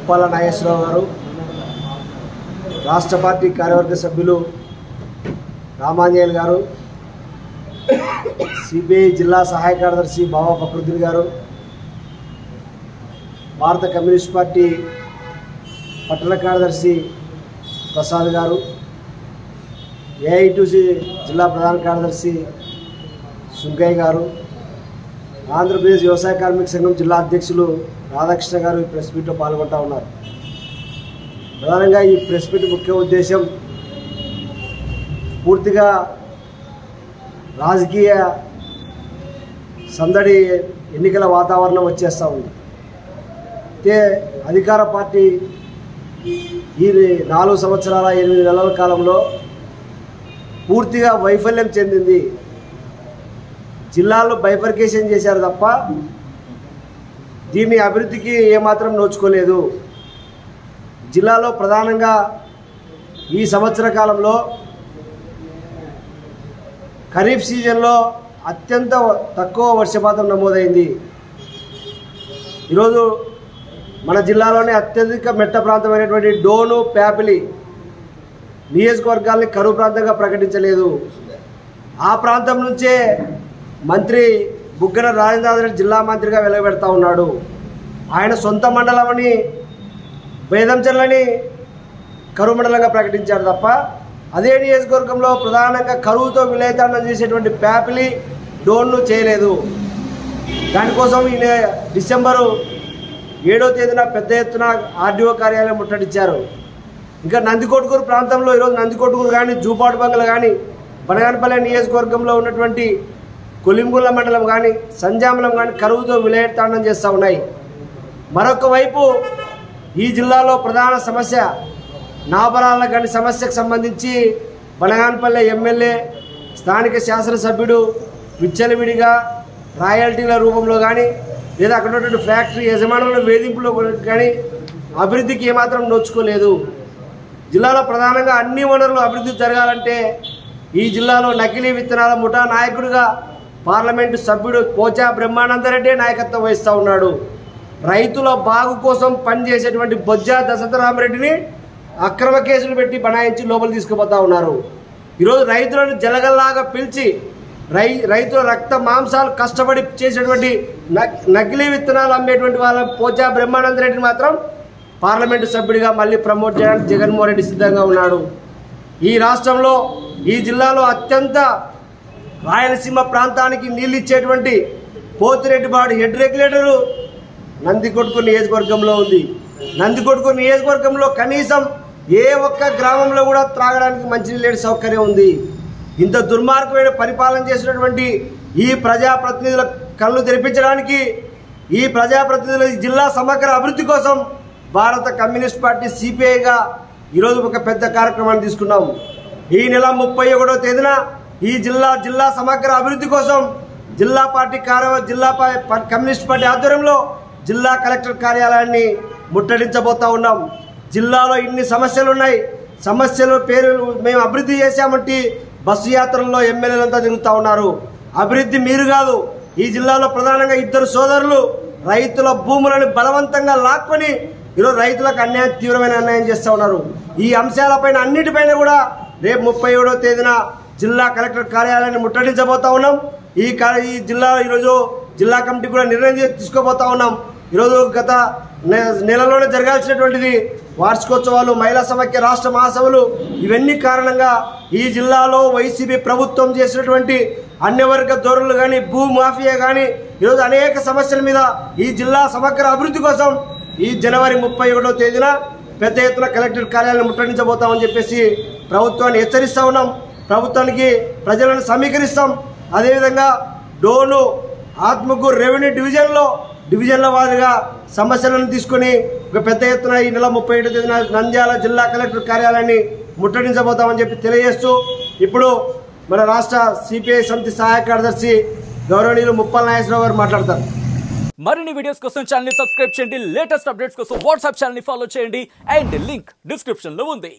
ముప్పాల నాగేశ్వరరావు గారు, రాష్ట్ర పార్టీ కార్యవర్గ సభ్యులు రామాంజనేయులు గారు, సిపిఐ జిల్లా సహాయ కార్యదర్శి బాబా ఫక్రుద్దీన్ గారు, భారత కమ్యూనిస్ట్ పార్టీ పట్టణ కార్యదర్శి ప్రసాద్ గారు, ఏఐటీసీ జిల్లా ప్రధాన కార్యదర్శి సుంకయ్య గారు, ఆంధ్రప్రదేశ్ వ్యవసాయ కార్మిక సంఘం జిల్లా అధ్యక్షులు రాధాకృష్ణ గారు ఈ ప్రెస్ మీట్లో పాల్గొంటూ ఉన్నారు. ప్రధానంగా ఈ ప్రెస్ మీట్ ముఖ్య ఉద్దేశం పూర్తిగా రాజకీయ సందడి ఎన్నికల వాతావరణం వచ్చేస్తూ ఉంది. అయితే అధికార పార్టీ ఈ 4 సంవత్సరాల 8 నెలల కాలంలో పూర్తిగా వైఫల్యం చెందింది. జిల్లాల్లో బైఫర్కేషన్ చేశారు తప్ప దీన్ని అభివృద్ధికి ఏమాత్రం నోచుకోలేదు. జిల్లాలో ప్రధానంగా ఈ సంవత్సర కాలంలో ఖరీఫ్ సీజన్లో అత్యంత తక్కువ వర్షపాతం నమోదైంది. ఈరోజు మన జిల్లాలోనే అత్యధిక మెట్ట ప్రాంతమైనటువంటి డోను, ప్యాపిలి నియోజకవర్గాల్ని కరువు ప్రాంతంగా ప్రకటించలేదు. ఆ ప్రాంతం నుంచే మంత్రి బుగ్గన రాజేంద్రనాథ్ రెడ్డి జిల్లా మంత్రిగా వెలువబెడతా ఉన్నాడు. ఆయన సొంత మండలంని బేదంచెర్లని కరువు మండలంగా ప్రకటించాడు తప్ప అదే నియోజకవర్గంలో ప్రధానంగా కరువుతో విలయతాండం చేసేటువంటి ప్యాపిలి, డోన్ను చేయలేదు. దానికోసం ఈయన డిసెంబరు 7వ తేదీన పెద్ద ఎత్తున ఆర్డీఓ కార్యాలయం ముట్టడించారు. ఇంకా నందికొట్కూరు ప్రాంతంలో ఈరోజు నందికొట్కూరు కానీ, జూపాడు బంగ్ల కానీ, బనగానపల్లి నియోజకవర్గంలో ఉన్నటువంటి కొలింగుల మండలం కానీ, సంజామలం కానీ కరువుతో విలయతాండం చేస్తూ ఉన్నాయి. మరొక వైపు ఈ జిల్లాలో ప్రధాన సమస్య నాబరాల గని సమస్యకు సంబంధించి బనగానపల్లి ఎమ్మెల్యే, స్థానిక శాసనసభ్యుడు విచ్చలవిడిగా రాయల్టీల రూపంలో కానీ లేదా అక్కడ ఉన్నటువంటి ఫ్యాక్టరీ యజమానుల వేధింపులో కానీ అభివృద్ధికి ఏమాత్రం నోచుకోలేదు. జిల్లాలో ప్రధానంగా అన్ని వనరులు అభివృద్ధి జరగాలంటే ఈ జిల్లాలో నకిలీ విత్తనాల ముఠా నాయకుడిగా పార్లమెంటు సభ్యుడు పోచా బ్రహ్మానందరెడ్డి నాయకత్వం వహిస్తూ ఉన్నాడు. రైతుల బాగు కోసం పనిచేసేటువంటి బొజ్జా దశరథరామరెడ్డిని అక్రమ కేసులు పెట్టి బనాయించి లోపల తీసుకుపోతా ఉన్నారు. ఈరోజు రైతులను జలగల్లాగా పిలిచి రైతుల రక్త మాంసాలు కష్టపడి చేసేటువంటి నకిలీ విత్తనాలు అమ్మేటువంటి వాళ్ళ పోచా బ్రహ్మానందరెడ్డిని మాత్రం పార్లమెంటు సభ్యుడిగా మళ్ళీ ప్రమోట్ చేయడానికి జగన్మోహన్ రెడ్డి సిద్ధంగా ఉన్నాడు. ఈ రాష్ట్రంలో ఈ జిల్లాలో అత్యంత రాయలసీమ ప్రాంతానికి నీళ్ళు ఇచ్చేటువంటి పోతిరెడ్డిపాడు హెడ్ రెగ్యులేటరు నందికొట్కూరు నియోజకవర్గంలో ఉంది. నందికొట్కూరు నియోజకవర్గంలో కనీసం ఏ ఒక్క గ్రామంలో కూడా త్రాగడానికి మంచినీళ్ళ సౌకర్యం ఉంది. ఇంత దుర్మార్గమైన పరిపాలన చేసినటువంటి ఈ ప్రజాప్రతినిధుల కళ్ళు తెరిపించడానికి ఈ ప్రజాప్రతినిధుల జిల్లా సమగ్ర అభివృద్ధి కోసం భారత కమ్యూనిస్ట్ పార్టీ సిపిఐగా ఈరోజు ఒక పెద్ద కార్యక్రమాన్ని తీసుకున్నాం. ఈ నెల 31వ తేదీన ఈ జిల్లా సమగ్ర అభివృద్ధి కోసం జిల్లా కమ్యూనిస్ట్ పార్టీ ఆధ్వర్యంలో జిల్లా కలెక్టర్ కార్యాలయాన్ని ముట్టడించబోతా ఉన్నాం. జిల్లాలో ఇన్ని సమస్యలు ఉన్నాయి. సమస్యలు పేరు మేము అభివృద్ధి చేశామంటే బస్సు యాత్రల్లో ఎమ్మెల్యేలంతా తిరుగుతూ ఉన్నారు. అభివృద్ధి మీరు కాదు. ఈ జిల్లాలో ప్రధానంగా 2 సోదరులు రైతుల భూములను బలవంతంగా లాక్కొని ఈరోజు రైతులకు తీవ్రమైన అన్యాయం చేస్తూ ఉన్నారు. ఈ అంశాలపైన అన్నిటిపైన కూడా రేపు 37వ తేదీన జిల్లా కలెక్టర్ కార్యాలయాన్ని ముట్టడించబోతా ఉన్నాం. ఈ జిల్లా ఈరోజు జిల్లా కమిటీ కూడా నిర్ణయం తీసుకోబోతా ఉన్నాం. ఈరోజు గత నెలలోనే జరగాల్సినటువంటిది వార్షికోత్సవాలు, మహిళా సమైక్య రాష్ట్ర మహాసభలు, ఇవన్నీ కారణంగా ఈ జిల్లాలో వైసీపీ ప్రభుత్వం చేసినటువంటి అన్యవర్గ ధోరణులు కానీ, భూ మాఫియా కానీ ఈరోజు అనేక సమస్యల మీద ఈ జిల్లా సమగ్ర అభివృద్ధి కోసం ఈ జనవరి 31వ తేదీన పెద్ద ఎత్తున కలెక్టర్ కార్యాలయాన్ని ముట్టడించబోతామని చెప్పేసి ప్రభుత్వాన్ని హెచ్చరిస్తూ ఉన్నాం. ప్రభుత్వానికి ప్రజలను సమీకరిస్తాం. అదేవిధంగా డోను, ఆత్మకూరు రెవెన్యూ డివిజన్ల వారీగా సమస్యలను తీసుకుని ఒక పెద్ద ఎత్తున ఈ నెల 31వ తేదీన నంద్యాల జిల్లా కలెక్టర్ కార్యాలయాన్ని ముట్టడించబోతామని చెప్పి తెలియజేస్తూ ఇప్పుడు మన రాష్ట్ర సిపిఐ సమితి సహాయ కార్యదర్శి గౌరవనీయులు ముప్పాల నాగేశ్వరరావు గారు మాట్లాడతారు. మరిన్ని వీడియోస్ కోసం ఛానల్ ని సబ్స్క్రైబ్ చేయండి. లేటెస్ట్ అప్డేట్స్ కోసం వాట్సాప్ ఛానల్ ని ఫాలో చేయండి. అండ్ లింక్ డిస్క్రిప్షన్ లో ఉంది.